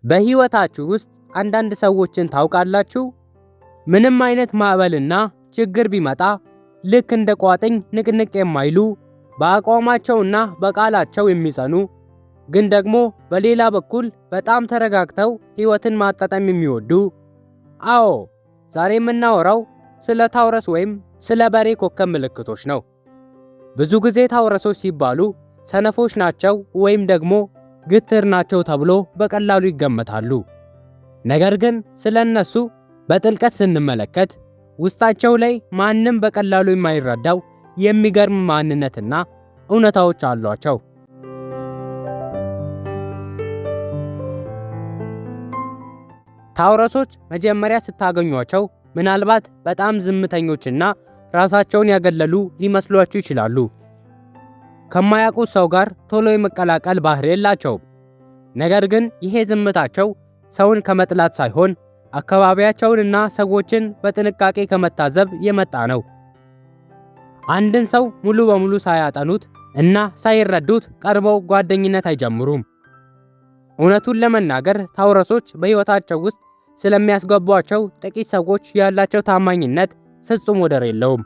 በህይወታችሁ ውስጥ አንዳንድ ሰዎችን ታውቃላችሁ? ምንም አይነት ማዕበልና ችግር ቢመጣ ልክ እንደ ቋጥኝ ንቅንቅ የማይሉ በአቋማቸውና በቃላቸው የሚጸኑ ግን ደግሞ በሌላ በኩል በጣም ተረጋግተው ህይወትን ማጣጣም የሚወዱ። አዎ፣ ዛሬ የምናወራው ስለ ታውረስ ወይም ስለ በሬ ኮከብ ምልክቶች ነው። ብዙ ጊዜ ታውረሶች ሲባሉ ሰነፎች ናቸው ወይም ደግሞ ግትር ናቸው ተብሎ በቀላሉ ይገመታሉ። ነገር ግን ስለ እነሱ በጥልቀት ስንመለከት ውስጣቸው ላይ ማንም በቀላሉ የማይረዳው የሚገርም ማንነትና እውነታዎች አሏቸው። ታውረሶች መጀመሪያ ስታገኟቸው ምናልባት በጣም ዝምተኞችና ራሳቸውን ያገለሉ ሊመስሏችሁ ይችላሉ። ከማያውቁት ሰው ጋር ቶሎ የመቀላቀል ባህሪ የላቸውም። ነገር ግን ይሄ ዝምታቸው ሰውን ከመጥላት ሳይሆን አካባቢያቸውንና ሰዎችን በጥንቃቄ ከመታዘብ የመጣ ነው። አንድን ሰው ሙሉ በሙሉ ሳያጠኑት እና ሳይረዱት ቀርበው ጓደኝነት አይጀምሩም። እውነቱን ለመናገር ታውረሶች በሕይወታቸው ውስጥ ስለሚያስገቧቸው ጥቂት ሰዎች ያላቸው ታማኝነት ፍጹም ወደር የለውም።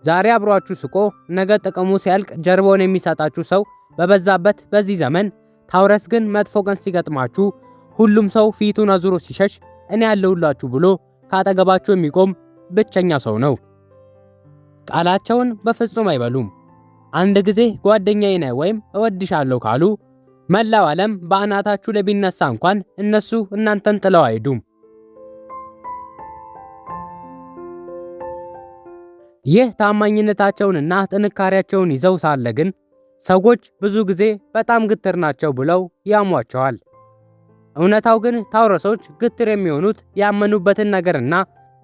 ዛሬ አብሯችሁ ስቆ ነገ ጥቅሙ ሲያልቅ ጀርባውን የሚሰጣችሁ ሰው በበዛበት በዚህ ዘመን ታውረስ ግን መጥፎ ቀን ሲገጥማችሁ ሁሉም ሰው ፊቱን አዙሮ ሲሸሽ እኔ ያለሁላችሁ ብሎ ካጠገባችሁ የሚቆም ብቸኛ ሰው ነው። ቃላቸውን በፍጹም አይበሉም። አንድ ጊዜ ጓደኛዬ ነህ ወይም እወድሻለሁ ካሉ መላው ዓለም በአናታችሁ ላይ ቢነሳ እንኳን እነሱ እናንተን ጥለው አይሄዱም። ይህ ታማኝነታቸውንና ጥንካሬያቸውን ይዘው ሳለ ግን ሰዎች ብዙ ጊዜ በጣም ግትር ናቸው ብለው ያሟቸዋል። እውነታው ግን ታውረሶች ግትር የሚሆኑት ያመኑበትን ነገርና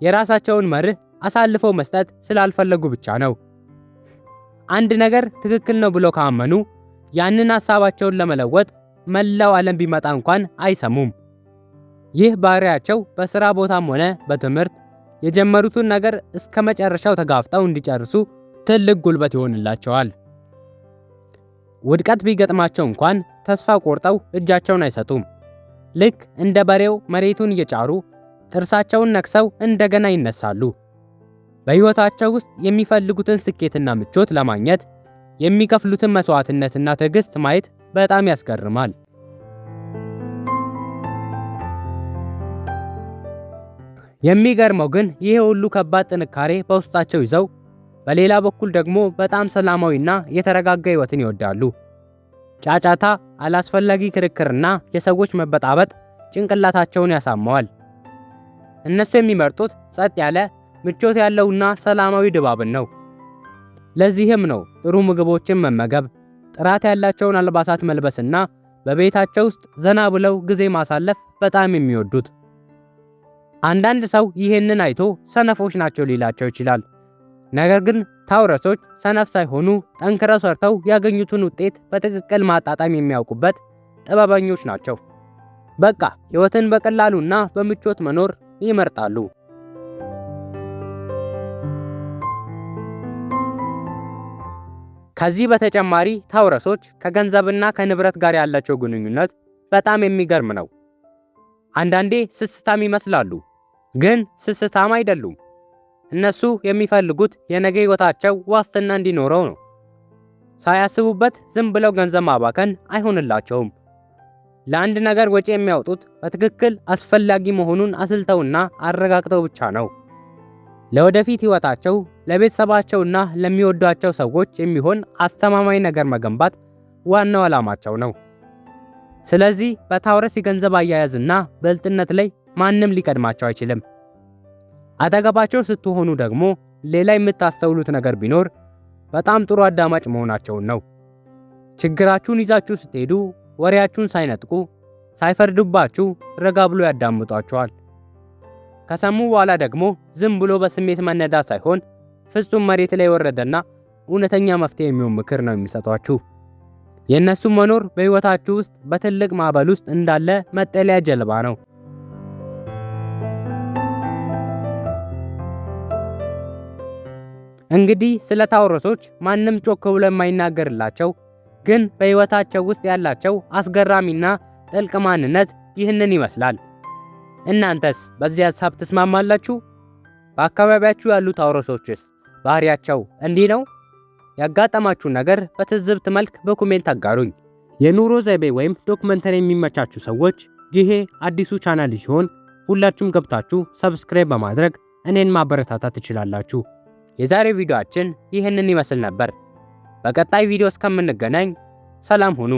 የራሳቸውን መርህ አሳልፈው መስጠት ስላልፈለጉ ብቻ ነው። አንድ ነገር ትክክል ነው ብለው ካመኑ ያንን ሐሳባቸውን ለመለወጥ መላው ዓለም ቢመጣ እንኳን አይሰሙም። ይህ ባህሪያቸው በሥራ ቦታም ሆነ በትምህርት የጀመሩትን ነገር እስከ መጨረሻው ተጋፍጠው እንዲጨርሱ ትልቅ ጉልበት ይሆንላቸዋል። ውድቀት ቢገጥማቸው እንኳን ተስፋ ቆርጠው እጃቸውን አይሰጡም። ልክ እንደ በሬው መሬቱን እየጫሩ ጥርሳቸውን ነክሰው እንደገና ይነሳሉ። በሕይወታቸው ውስጥ የሚፈልጉትን ስኬትና ምቾት ለማግኘት የሚከፍሉትን መስዋዕትነትና ትዕግስት ማየት በጣም ያስገርማል። የሚገርመው ግን ይሄ ሁሉ ከባድ ጥንካሬ በውስጣቸው ይዘው በሌላ በኩል ደግሞ በጣም ሰላማዊና የተረጋጋ ሕይወትን ይወዳሉ። ጫጫታ፣ አላስፈላጊ ክርክርና የሰዎች መበጣበጥ ጭንቅላታቸውን ያሳመዋል። እነሱ የሚመርጡት ጸጥ ያለ ምቾት ያለውና ሰላማዊ ድባብን ነው። ለዚህም ነው ጥሩ ምግቦችን መመገብ፣ ጥራት ያላቸውን አልባሳት መልበስና በቤታቸው ውስጥ ዘና ብለው ጊዜ ማሳለፍ በጣም የሚወዱት። አንዳንድ ሰው ይህንን አይቶ ሰነፎች ናቸው ሊላቸው ይችላል። ነገር ግን ታውረሶች ሰነፍ ሳይሆኑ ጠንክረው ሰርተው ያገኙትን ውጤት በትክክል ማጣጣም የሚያውቁበት ጥበበኞች ናቸው። በቃ ሕይወትን በቀላሉና በምቾት መኖር ይመርጣሉ። ከዚህ በተጨማሪ ታውረሶች ከገንዘብና ከንብረት ጋር ያላቸው ግንኙነት በጣም የሚገርም ነው። አንዳንዴ ስስታም ይመስላሉ፣ ግን ስስታም አይደሉም። እነሱ የሚፈልጉት የነገ ሕይወታቸው ዋስትና እንዲኖረው ነው። ሳያስቡበት ዝም ብለው ገንዘብ ማባከን አይሆንላቸውም። ለአንድ ነገር ወጪ የሚያወጡት በትክክል አስፈላጊ መሆኑን አስልተውና አረጋግጠው ብቻ ነው። ለወደፊት ሕይወታቸው ለቤተሰባቸውና ለሚወዷቸው ሰዎች የሚሆን አስተማማኝ ነገር መገንባት ዋናው ዓላማቸው ነው። ስለዚህ በታውረስ የገንዘብ አያያዝና ብልጥነት ላይ ማንም ሊቀድማቸው አይችልም። አጠገባቸው ስትሆኑ ደግሞ ሌላ የምታስተውሉት ነገር ቢኖር በጣም ጥሩ አዳማጭ መሆናቸውን ነው። ችግራችሁን ይዛችሁ ስትሄዱ ወሬያችሁን ሳይነጥቁ ሳይፈርዱባችሁ ረጋ ብሎ ያዳምጧቸዋል። ከሰሙ በኋላ ደግሞ ዝም ብሎ በስሜት መነዳት ሳይሆን ፍጹም መሬት ላይ የወረደና እውነተኛ መፍትሄ የሚሆን ምክር ነው የሚሰጧችሁ። የእነሱ መኖር በሕይወታችሁ ውስጥ በትልቅ ማዕበል ውስጥ እንዳለ መጠለያ ጀልባ ነው። እንግዲህ ስለ ታውረሶች ማንም ጮክ ብሎ የማይናገርላቸው ግን በሕይወታቸው ውስጥ ያላቸው አስገራሚና ጥልቅ ማንነት ይህንን ይመስላል። እናንተስ በዚህ ሐሳብ ትስማማላችሁ? በአካባቢያችሁ ያሉ ታውረሶችስ ባህሪያቸው እንዲህ ነው? ያጋጠማችሁ ነገር በትዝብት መልክ በኮሜንት አጋሩኝ። የኑሮ ዘይቤ ወይም ዶክመንተሪ የሚመቻችሁ ሰዎች ይሄ አዲሱ ቻናል ሲሆን ሁላችሁም ገብታችሁ ሰብስክራይብ በማድረግ እኔን ማበረታታት ትችላላችሁ። የዛሬ ቪዲዮአችን ይህንን ይመስል ነበር። በቀጣይ ቪዲዮ እስከምንገናኝ ሰላም ሁኑ።